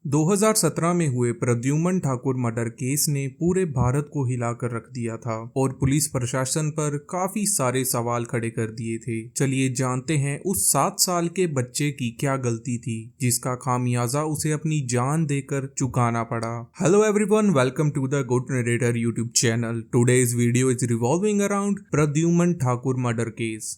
2017 में हुए Pradyuman Thakur murder case ने पूरे भारत को हिलाकर रख दिया था और पुलिस प्रशासन पर काफी सारे सवाल खड़े कर दिए थे। चलिए जानते हैं उस 7 साल के बच्चे की क्या गलती थी जिसका खामियाजा उसे अपनी जान देकर चुकाना पड़ा। Hello everyone, welcome to the good narrator YouTube channel. Today's video is revolving around Pradyuman Thakur murder case.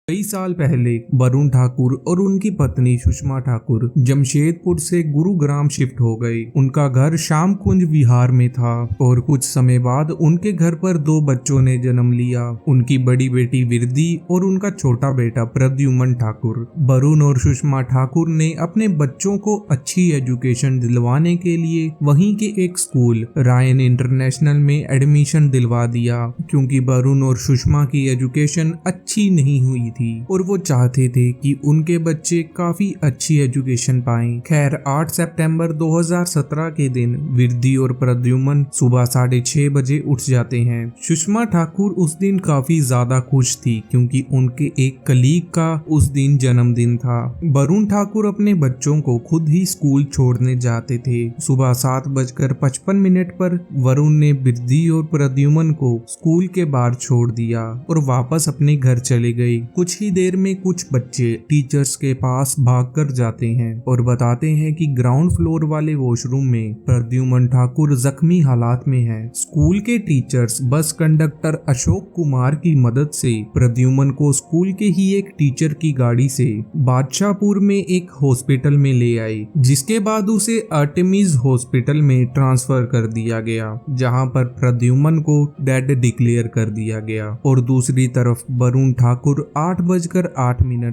कई साल पहले वरुण ठाकुर और उनकी पत्नी सुषमा ठाकुर जमशेदपुर से गुरुग्राम शिफ्ट हो गए। उनका घर श्यामकुंज विहार में था और कुछ समय बाद उनके घर पर 2 बच्चों ने जन्म लिया। उनकी बड़ी बेटी विरदी और उनका छोटा बेटा प्रद्युमन ठाकुर। वरुण और सुषमा ठाकुर ने अपने बच्चों को अच्छी एजुकेशन दिलवाने के लिए वहीं के एक स्कूल रायन इंटरनेशनल में एडमिशन दिलवा दिया, क्योंकि वरुण और सुषमा की एजुकेशन अच्छी नहीं हुई थी और वो चाहते थे कि उनके बच्चे काफी अच्छी एजुकेशन पाएं। खैर 8 सितंबर 2017 के दिन विरदी और प्रद्युमन सुबह 6:30 बजे उठ जाते हैं। सुषमा ठाकुर उस दिन काफी ज्यादा खुश थी क्योंकि उनके एक कलीग का उस दिन जन्मदिन था। वरुण ठाकुर अपने बच्चों को खुद ही स्कूल छोड़ने जाते थे। सुबह 7:55 पर वरुण ने विरदी और प्रद्युमन को स्कूल के बाहर छोड़ दिया और वापस अपने घर चले गए। कुछ ही देर में कुछ बच्चे टीचर्स के पास भागकर जाते हैं और बताते हैं कि ग्राउंड फ्लोर वाले वॉशरूम में प्रद्युमन ठाकुर जख्मी हालात में हैं। स्कूल के teachers bus conductor Ashok Kumar की मदद से प्रद्युमन को स्कूल के ही एक टीचर की गाड़ी से बादशाहपुर में एक हॉस्पिटल में ले आए, जिसके बाद उसे आर्टेमिस हॉस्पिटल में ट्रांसफर कर दिया गया, जहां पर प्रद्युमन को डेड डिक्लेयर कर दिया गया। और दूसरी तरफ वरुण ठाकुर 8:08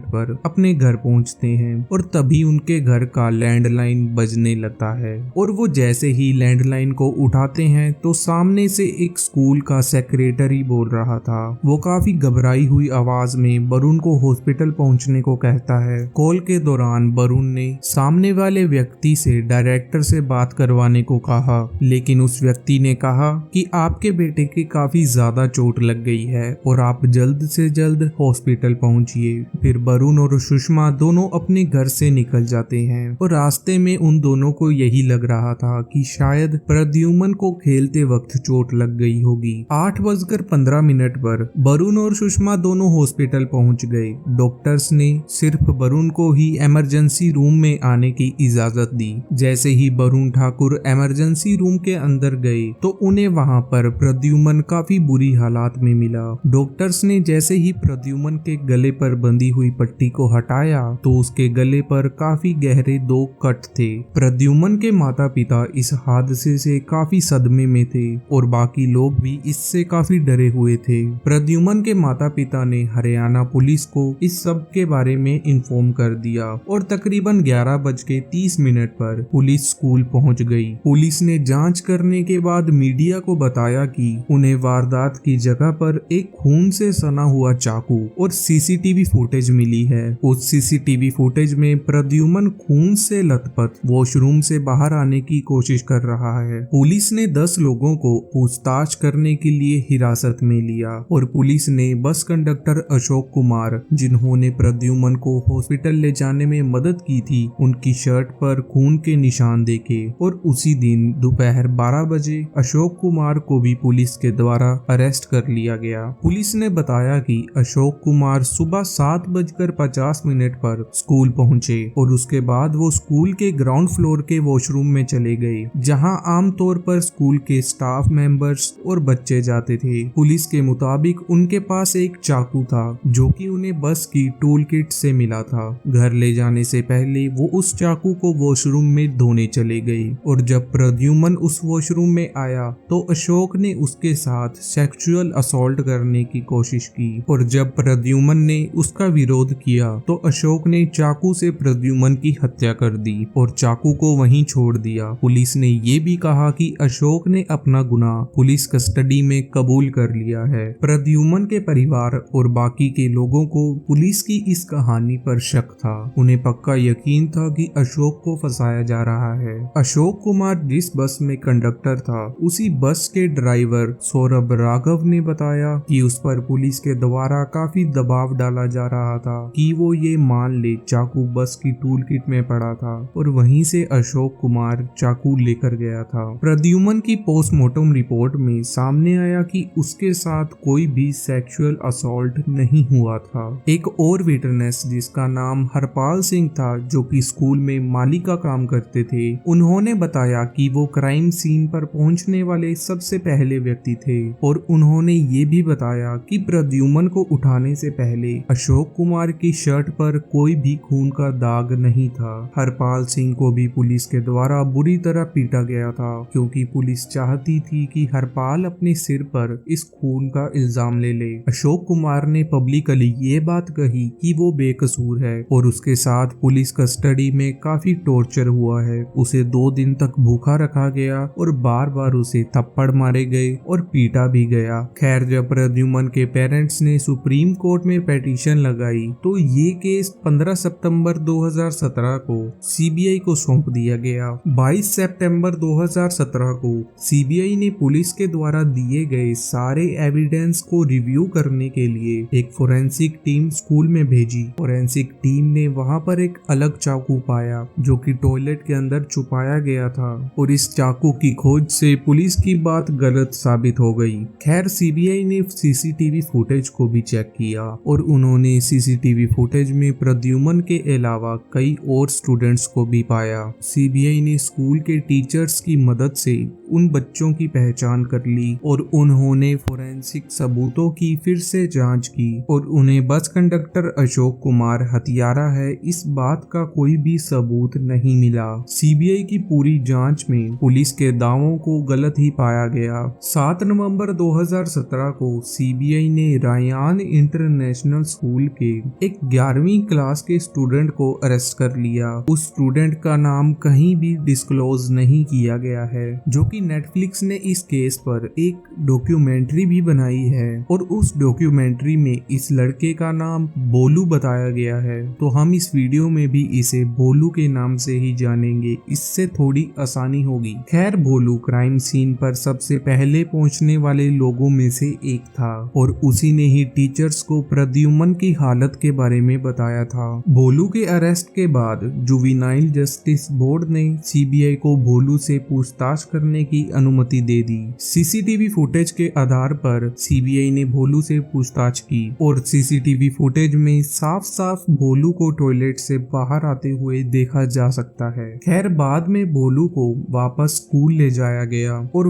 पर अपने घर पहुंचते हैं और तभी उनके घर का लैंडलाइन बजने लगता है और वो जैसे ही लैंडलाइन को उठाते हैं तो सामने से एक स्कूल का सेक्रेटरी बोल रहा था। वो काफी घबराई हुई आवाज में वरुण को हॉस्पिटल पहुंचने को कहता है। कॉल के दौरान वरुण ने सामने वाले व्यक्ति से डायरेक्टर से बात करवाने को कहा, लेकिन उस व्यक्ति ने कहा कि आपके बेटे की काफी ज्यादा चोट लग गई है और आप जल्द से जल्द हॉस्पिटल पहुंचिए। फिर वरुण और सुषमा दोनों अपने घर से निकल जाते हैं और रास्ते में उन दोनों को यही लग रहा था कि शायद प्रद्युमन को खेलते वक्त चोट लग गई होगी। 8:15 पर वरुण और सुषमा दोनों हॉस्पिटल पहुंच गए। डॉक्टर्स ने सिर्फ वरुण को ही इमरजेंसी रूम में आने की इजाजत दी। जैसे ही वरुण ठाकुर इमरजेंसी रूम के अंदर गए तो उन्हें वहां पर प्रद्युमन काफी बुरी हालात में मिला। डॉक्टर्स ने जैसे ही प्रद्युमन के गले पर बंधी हुई पट्टी को हटाया तो उसके गले पर काफी गहरे 2 कट थे। प्रद्युमन के माता पिता इस हादसे से काफी सदमे में थे और बाकी लोग भी इससे काफी डरे हुए थे। प्रद्युमन के माता पिता ने हरियाणा पुलिस को इस सब के बारे में इन्फॉर्म कर दिया और तकरीबन 11:30 पर पुलिस स्कूल पहुंच गई। पुलिस ने जांच करने के बाद मीडिया को बताया कि उन्हें वारदात की जगह पर एक खून से सना हुआ चाकू और सीसीटीवी फुटेज मिली है। उस सीसीटीवी फुटेज में प्रद्युमन खून से लथपथ वॉशरूम से बाहर आने की कोशिश कर रहा है। पुलिस ने 10 लोगों को पूछताछ करने के लिए हिरासत में लिया और पुलिस ने बस कंडक्टर अशोक कुमार, जिन्होंने प्रद्युमन को हॉस्पिटल ले जाने में मदद की थी, उनकी शर्ट पर खून के निशान देखे और उसी दिन दोपहर 12 बजे अशोक कुमार को भी पुलिस के द्वारा अरेस्ट कर लिया गया। पुलिस ने बताया कि अशोक कुमार सुबह 7:50 पर स्कूल पहुंचे और उसके बाद वो स्कूल के ग्राउंड फ्लोर के वॉशरूम में चले गए, जहां आमतौर पर स्कूल के स्टाफ मेंबर्स और बच्चे जाते थे। पुलिस के मुताबिक उनके पास एक चाकू था जो कि उन्हें बस की टूल किट से मिला था। घर ले जाने से पहले वो उस चाकू को वॉशरूम में धोने चले गए और जब प्रद्युमन उस वॉशरूम में आया तो अशोक ने उसके साथ सेक्सुअल असॉल्ट करने की कोशिश की और जब प्रद्युमन ने उसका विरोध किया तो अशोक ने चाकू से प्रद्युमन की हत्या कर दी और चाकू को वहीं छोड़ दिया। पुलिस ने ये भी कहा कि अशोक ने अपना गुनाह पुलिस कस्टडी में कबूल कर लिया है। प्रद्युमन के परिवार और बाकी के लोगों को पुलिस की इस कहानी पर शक था। उन्हें पक्का यकीन था कि अशोक को फंसाया जा रहा है। अशोक कुमार जिस बस में कंडक्टर था, उसी बस के ड्राइवर सौरभ राघव ने बताया कि उस पर पुलिस के द्वारा काफी दबाव डाला जा रहा था कि वो ये मान ले चाकू बस की टूल किट में पड़ा था और वहीं से अशोक कुमार चाकू लेकर गया था। प्रद्युमन की पोस्टमार्टम रिपोर्ट में सामने आया कि उसके साथ कोई भी सेक्सुअल असॉल्ट नहीं हुआ था। एक और विटनेस जिसका नाम हरपाल सिंह था, जो कि स्कूल में माली का काम करते थे, उन्होंने बताया कि वो क्राइम सीन पर पहुंचने वाले सबसे पहले व्यक्ति थे और उन्होंने ये भी बताया कि प्रद्युमन को उठाने से पहले अशोक कुमार की शर्ट पर कोई भी खून का दाग नहीं था। हरपाल सिंह को भी पुलिस के द्वारा बुरी तरह पीटा गया था क्योंकि पुलिस चाहती थी कि हरपाल अपने सिर पर इस खून का इल्जाम ले ले। अशोक कुमार ने पब्लिकली ये बात कही कि वो बेकसूर है और उसके साथ पुलिस कस्टडी में काफी टॉर्चर हुआ है। उसे 2 दिन तक भूखा रखा गया और बार बार उसे थप्पड़ मारे गए और पीटा भी गया। खैर, जब प्रद्युमन के पेरेंट्स ने सुप्रीम कोर्ट में पिटीशन लगाई तो ये केस 15 सितंबर 2017 को सीबीआई को सौंप दिया गया। 22 सितंबर 2017 को सीबीआई ने पुलिस के द्वारा दिए गए सारे एविडेंस को रिव्यू करने के लिए एक फोरेंसिक टीम स्कूल में भेजी। फोरेंसिक टीम ने वहां पर एक अलग चाकू पाया जो कि टॉयलेट के अंदर छुपाया गया था और इस चाकू की खोज से पुलिस की बात गलत साबित हो गई। खैर, सीबीआई ने सीसीटीवी फुटेज को भी चेक किया और उन्होंने सीसीटीवी फुटेज में प्रद्युमन के अलावा कई और स्टूडेंट्स को भी पाया। सीबीआई ने स्कूल के टीचर्स की मदद से उन बच्चों की पहचान कर ली और उन्होंने फोरेंसिक सबूतों की फिर से जांच की और उन्हें बस कंडक्टर अशोक कुमार हत्यारा है इस बात का कोई भी सबूत नहीं मिला। सीबीआई की पूरी जांच में पुलिस के दावों को गलत ही पाया गया। 7 नवंबर 2017 को सीबीआई ने रायान इंटरनेशनल स्कूल के एक 11वीं क्लास के स्टूडेंट को अरेस्ट कर लिया। उस स्टूडेंट का नाम कहीं भी डिस्क्लोज नहीं किया गया है, जो कि नेटफ्लिक्स ने इस केस पर एक डॉक्यूमेंट्री भी बनाई है और उस डॉक्यूमेंट्री में इस लड़के का नाम बोलू बताया गया है। तो हम इस वीडियो में भी इसे बोलू के नाम से ही जानेंगे, इससे थोड़ी आसानी होगी। खैर, बोलू क्राइम सीन पर सबसे पहले पहुंचने वाले लोगों में से एक था और उसी ने ही टीचर्स को प्रद्युमन की हालत के बारे में बताया था। बोलू के अरेस्ट के बाद जुवेनाइल जस्टिस बोर्ड ने सीबीआई को बोलू से पूछताछ करने की अनुमति दे दी। सीसीटीवी फुटेज के आधार पर सीबीआई ने भोलू से पूछताछ की और सीसीटीवी फुटेज में साफ साफ भोलू को टॉयलेट से बाहर आते हुए देखा जा सकता है। खैर, बाद में भोलू को वापस स्कूल ले जाया गया और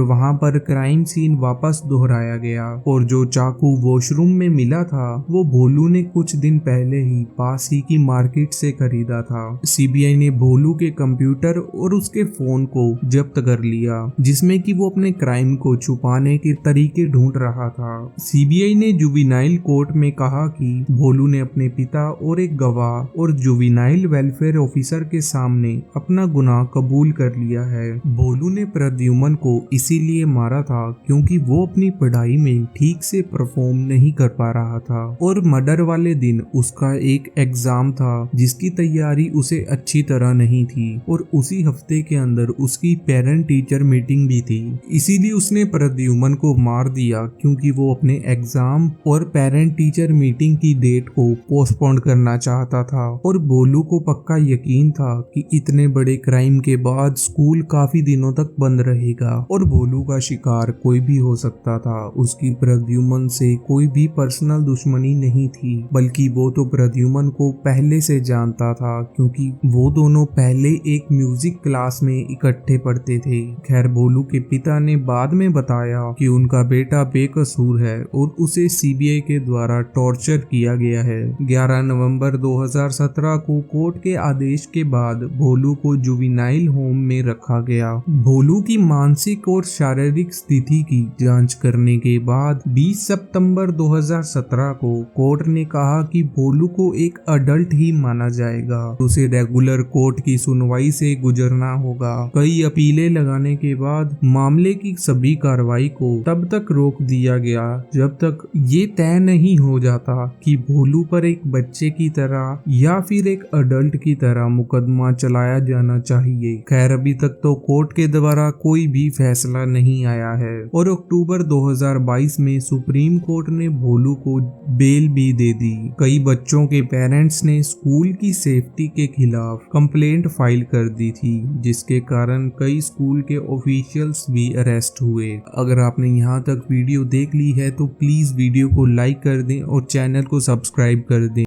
वहां पर क्राइम सीन वापस दोहराया गया और जो चाकू वॉशरूम में मिला था वो भोलू ने कुछ दिन पहले ही पास ही की मार्केट से खरीदा था। सीबीआई ने भोलू के कंप्यूटर और उसके फोन को जब्त कर लिया, जिसमें कि वो अपने क्राइम को छुपाने के तरीके ढूंढ रहा था। सीबीआई ने जुवेनाइल कोर्ट में कहा कि भोलू ने अपने पिता और एक गवाह और जुवेनाइल वेलफेयर ऑफिसर के सामने अपना गुनाह कबूल कर लिया है। भोलू ने प्रद्युमन को इसीलिए मारा था क्योंकि वो अपनी पढ़ाई में ठीक से परफॉर्म नहीं कर पा रहा था और मर्डर वाले दिन उसका एक एग्जाम था जिसकी तैयारी उसे अच्छी तरह नहीं थी और उसी हफ्ते के अंदर उसकी पेरेंट टीचर मीटिंग भी थी। इसीलिए उसने प्रद्युमन को मार दिया क्योंकि वो अपने एग्जाम और पेरेंट टीचर मीटिंग की डेट को पोस्टपोन करना चाहता था और भोलू को पक्का यकीन था कि इतने बड़े क्राइम के बाद स्कूल काफी दिनों तक बंद रहेगा और भोलू का शिकार कोई भी हो सकता था। उसकी प्रद्युमन से कोई भी पर्सनल दुश्मनी नहीं थी, बल्कि वो तो प्रद्युमन को पहले से जानता था क्योंकि वो दोनों पहले एक म्यूजिक क्लास में इकट्ठे पढ़ते थे। खैर, भोलू के पिता ने बाद में बताया कि उनका बेटा बेकसूर है और उसे सीबीआई के द्वारा टॉर्चर किया गया है। 11 नवंबर 2017 को कोर्ट के आदेश के बाद भोलू को जुवेनाइल होम में रखा गया। भोलू की मानसिक और शारीरिक स्थिति की जांच करने के बाद 20 सितंबर 2017 को कोर्ट ने कहा कि भोलू को एक अडल्ट ही माना जाएगा, उसे रेगुलर कोर्ट की सुनवाई से गुजरना होगा। कई अपीलें लगाने के बाद मामले की सभी कार्रवाई को तब तक रोक दिया गया जब तक ये तय नहीं हो जाता कि भोलू पर एक बच्चे की तरह या फिर एक अडल्ट की तरह मुकदमा चलाया जाना चाहिए। खैर, अभी तक तो कोर्ट के द्वारा कोई भी फैसला नहीं आया है और अक्टूबर 2022 में सुप्रीम कोर्ट ने ने भोलू को बेल भी दे दी। कई बच्चों के पेरेंट्स ने स्कूल की सेफ्टी के खिलाफ कंप्लेंट फाइल कर दी थी, जिसके कारण कई स्कूल के ऑफिशियल्स भी अरेस्ट हुए। अगर आपने यहाँ तक वीडियो देख ली है तो प्लीज वीडियो को लाइक कर दें और चैनल को सब्सक्राइब कर दें।